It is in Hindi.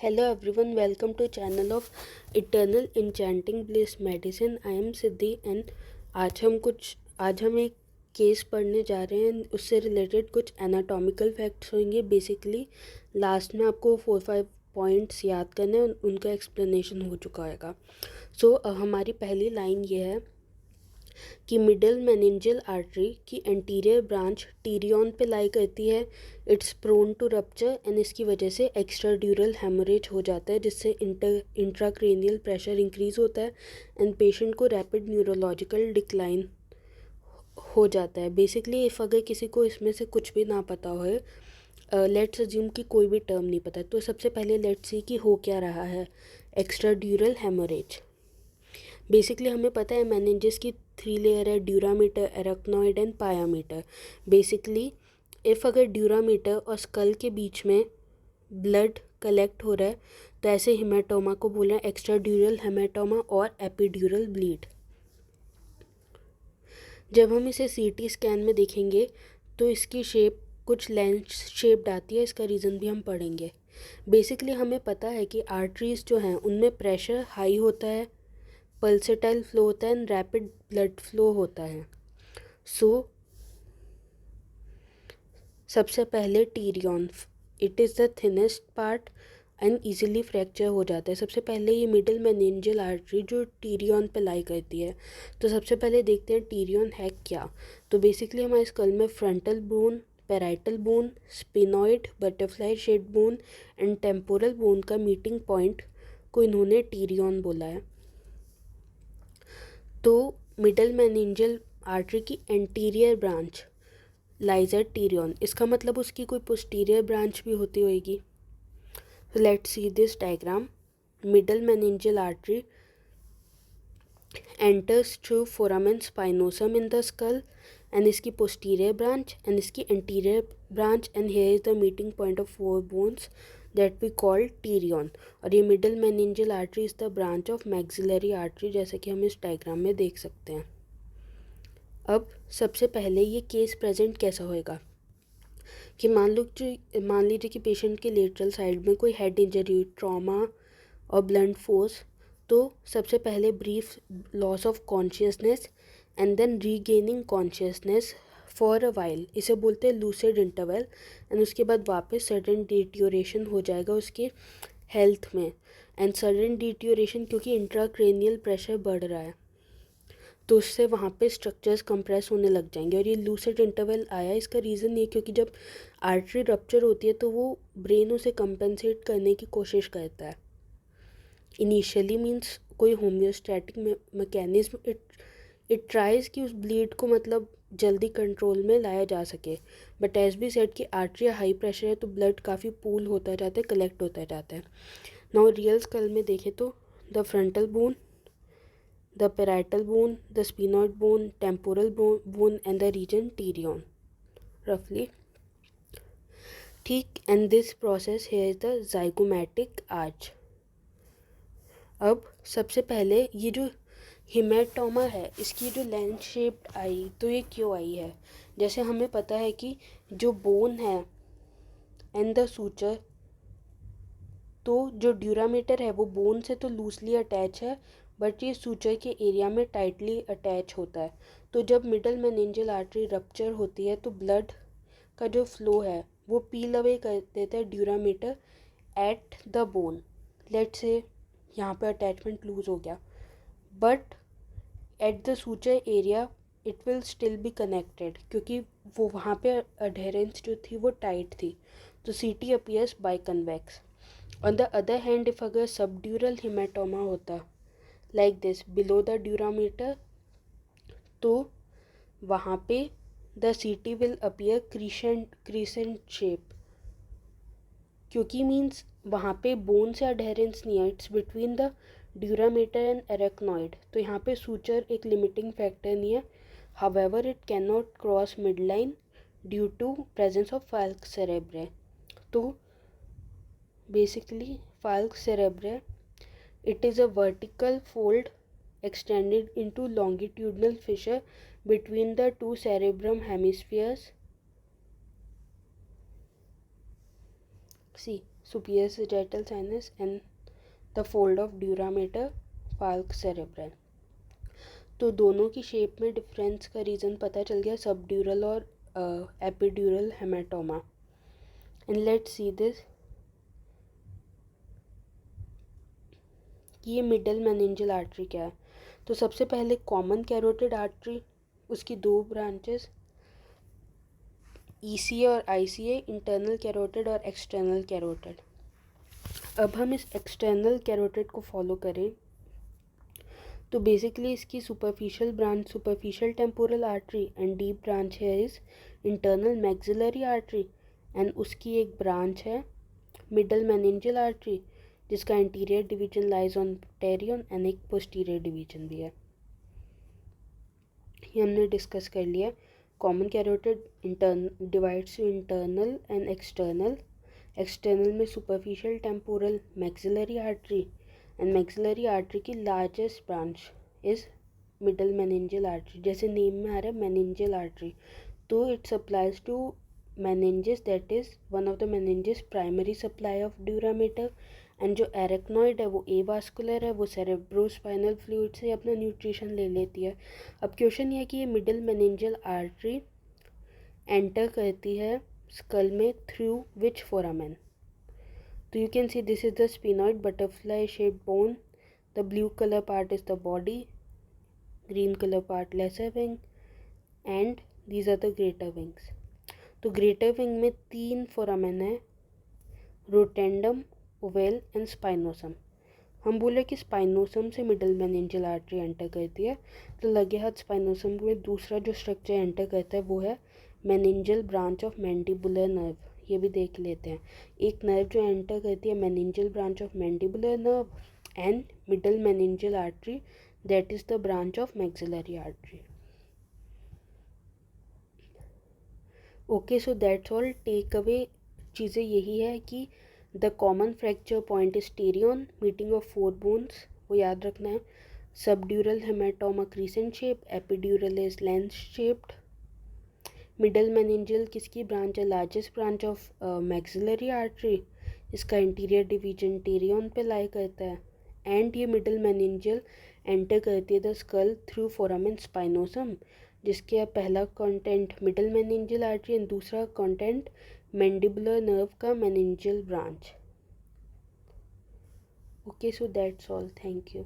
Hello everyone, welcome to channel of Eternal Enchanting Bliss Medicine. I am Siddhi and आज हम एक केस पढ़ने जा रहे हैं. उससे रिलेटेड कुछ एनाटॉमिकल फैक्ट्स होंगे. बेसिकली लास्ट में आपको 4-5 पॉइंट्स याद करने हैं, उनका एक्सप्लेनेशन हो चुका होगा. सो हमारी पहली लाइन ये है कि मिडल मेनिंजियल आर्टरी की एंटीरियर ब्रांच टीरियन पे लाई करती है. It's prone to rupture and इसकी वजह से एक्स्ट्राड्यूरल हेमोरेज हो जाता है, जिससे इंट्राक्रेनियल प्रेशर इंक्रीज होता है एंड पेशेंट को रैपिड न्यूरोलॉजिकल डिक्लाइन हो जाता है. बेसिकली इफ़ अगर किसी को इसमें से कुछ भी ना पता हो, लेट्स अज्यूम कि कोई भी टर्म नहीं पता, तो सबसे पहले लेट्स सी कि हो क्या रहा है. एक्स्ट्राड्यूरल हेमोरेज. बेसिकली हमें पता है मेनिंजेस की 3 लेयर है, dura mater, arachnoid and pia mater. Basically if अगर ड्यूरामीटर और स्कल के बीच में ब्लड कलेक्ट हो रहा है तो ऐसे हेमाटोमा को बोल रहे हैं एक्स्ट्राड्यूरल हेमाटोमा और एपिड्यूरल ब्लीड. जब हम इसे सीटी स्कैन में देखेंगे तो इसकी शेप कुछ लेंस शेप्ड आती है. इसका रीज़न भी हम पढ़ेंगे. बेसिकली हमें पता है कि आर्टरीज जो हैं उनमें प्रेशर हाई होता है, पल्सेटाइल फ्लो होता है एंड रैपिड ब्लड फ्लो होता है. सो सबसे पहले Tyrion, it is the thinnest part and easily fracture हो जाता है. सबसे पहले ये मिडिल मेनिंजियल आर्टरी जो टीरियन पे लाई करती है. तो सबसे पहले देखते हैं टीरियन है क्या. तो बेसिकली हमारे स्कल में frontal bone, parietal bone, sphenoid, butterfly shape bone and temporal bone का मीटिंग पॉइंट को इन्होंने टीरियन बोला है. तो मिडल मेनिंजियल आर्टरी की anterior branch lies at Tyrion. इसका मतलब उसकी कोई पोस्टीरियर ब्रांच भी होती होगी. Let's see this diagram. Middle meningeal artery enters through foramen spinosum in the skull and इसकी posterior branch and इसकी anterior branch and here is the meeting point of 4 bones that we call Tyrion. और ये middle meningeal artery is the branch of maxillary artery, जैसे कि हम इस डायग्राम में देख सकते हैं. अब सबसे पहले ये केस प्रेजेंट कैसा होएगा कि मान लीजिए कि पेशेंट के लेटरल साइड में कोई हेड इंजरी, ट्रॉमा और ब्लंट फोर्स. तो सबसे पहले brief loss of consciousness and then regaining consciousness for a while, इसे बोलते हैं लूसिड इंटरवल. एंड उसके बाद वापस सडन डिट्योरेशन हो जाएगा उसके हेल्थ में. एंड सडन डिट्योरेशन क्योंकि इंट्राक्रेनियल प्रेशर बढ़ रहा है तो उससे वहाँ पे स्ट्रक्चर्स कंप्रेस होने लग जाएंगे. और ये लूसिड इंटरवल आया, इसका रीज़न ये क्योंकि जब आर्टरी रप्चर होती है तो वो ब्रेन उसे कंपनसेट करने की कोशिश करता है. इनिशियली मीन्स कोई होम्योस्टैटिक मैकेनिज्म इट ट्राइज़ कि उस ब्लीड को मतलब जल्दी कंट्रोल में लाया जा सके. बट एज बी सेड कि आर्टरी हाई प्रेशर है तो ब्लड काफ़ी पूल होता जाता है, कलेक्ट होता जाता है. नाउ रियल स्कल में देखें तो the frontal bone, the parietal bone, the sphenoid bone, temporal bone and the region terion roughly. ठीक. and this process here is the zygomatic arch. अब सबसे पहले ये जो हेमाटोमा है इसकी जो लेंस शेप्ड आई तो ये क्यों आई है. जैसे हमें पता है कि जो बोन है एंड द सूचर, तो जो ड्यूरामीटर है वो बोन से तो लूजली अटैच है बट ये सूचर के एरिया में टाइटली अटैच होता है. तो जब मिडल मेनिंजियल आर्टरी रप्चर होती है तो ब्लड का जो फ्लो है वो पील अवे कर देता है dura mater at the bone. Let's say यहाँ पे अटैचमेंट लूज हो गया but at the suture area it will still be connected क्योंकि वो वहाँ पे अडेरेंस जो थी वो टाइट थी. तो CT appears biconvex. On the other hand if अगर सबड्यूरल हेमाटोमा होता like this below the dura mater तो वहाँ पे the CT will appear crescent shape क्योंकि मीन्स वहाँ पे बोन से अडेरेंस नहीं है, it's between the dura mater and arachnoid. तो यहाँ पे सूचर एक लिमिटिंग फैक्टर नहीं है. However it can not cross mid line due to presence of falx cerebri. तो basically Falk सेरेब्रे it is a vertical fold extended into longitudinal fissure between the two cerebrum hemispheres. See, superior sagittal sinus and the fold of dura mater, falx cerebral। तो दोनों की शेप में डिफरेंस का रीज़न पता चल गया, सबड्यूरल और epidural haematoma. And let's see this कि ये मिडल मेनिंजियल आर्टरी क्या है। तो सबसे पहले कॉमन कैरोटिड आर्टरी, उसकी दो ब्रांचेस ईसीए और आईसीए, इंटरनल कैरोटिड और एक्सटर्नल कैरोटिड। अब हम इस एक्सटर्नल कैरोटिड को फॉलो करें तो बेसिकली इसकी superficial branch superficial temporal artery and deep branch है is internal maxillary artery, and उसकी एक ब्रांच है मिडल मेनिंजियल आर्टरी जिसका interior division lies on pterion and एक पोस्टीरियर डिवीजन भी है। ये हमने डिस्कस कर लिया। Common carotid divides to internal and external. External में superficial temporal maxillary artery, and maxillary artery की largest branch is middle meningeal artery. जैसे नेम में आ रहा है मेनिंजियल आर्टरी, तो it supplies to meninges, that is one of the meninges primary supply of dura mater, and जो एरेक्नॉइड है वो एवास्कुलर है, वो सेरेब्रोस्पाइनल फ्लूइड से अपना न्यूट्रिशन ले लेती है। अब क्वेश्चन ये है कि ये मिडल मेनिंजियल आर्टरी एंटर करती है स्कल में थ्रू विच फोरामेन। तो you can see this is the sphenoid butterfly shape bone, the blue colour part is the body, green colour part lesser wing, and these are the greater wings. तो ग्रेटर विंग में 3 फोरामेन है, रोटेंडम, ओवेल एंड स्पाइनोसम। हम बोले कि स्पाइनोसम से मिडल मेनिंजियल आर्टरी एंटर करती है, तो लगे हाथ स्पाइनोसम में दूसरा जो स्ट्रक्चर एंटर करता है वो है meningeal branch of mandibular nerve. ये भी देख लेते हैं। एक नर्व जो एंटर करती है meningeal branch of mandibular nerve and middle meningeal artery, that is the branch of maxillary artery. Okay, so that's all. Take away चीज़ें यही है कि the common fracture point is pterion, meeting of 4 bones, वो याद रखना है। Subdural haematoma crescent shape, epidural is lens shaped. Middle meningeal किसकी ब्रांच है, largest branch of maxillary artery, इसका इंटीरियर डिवीजन टेरियन पे लाई करता है। एंड ये मिडल मेनिंजियल एंटर करती है the skull through foramen spinosum, जिसके पहला content middle meningeal artery and दूसरा कंटेंट मैंडिबुलर नर्व का meningeal branch. Okay, so that's all, thank you.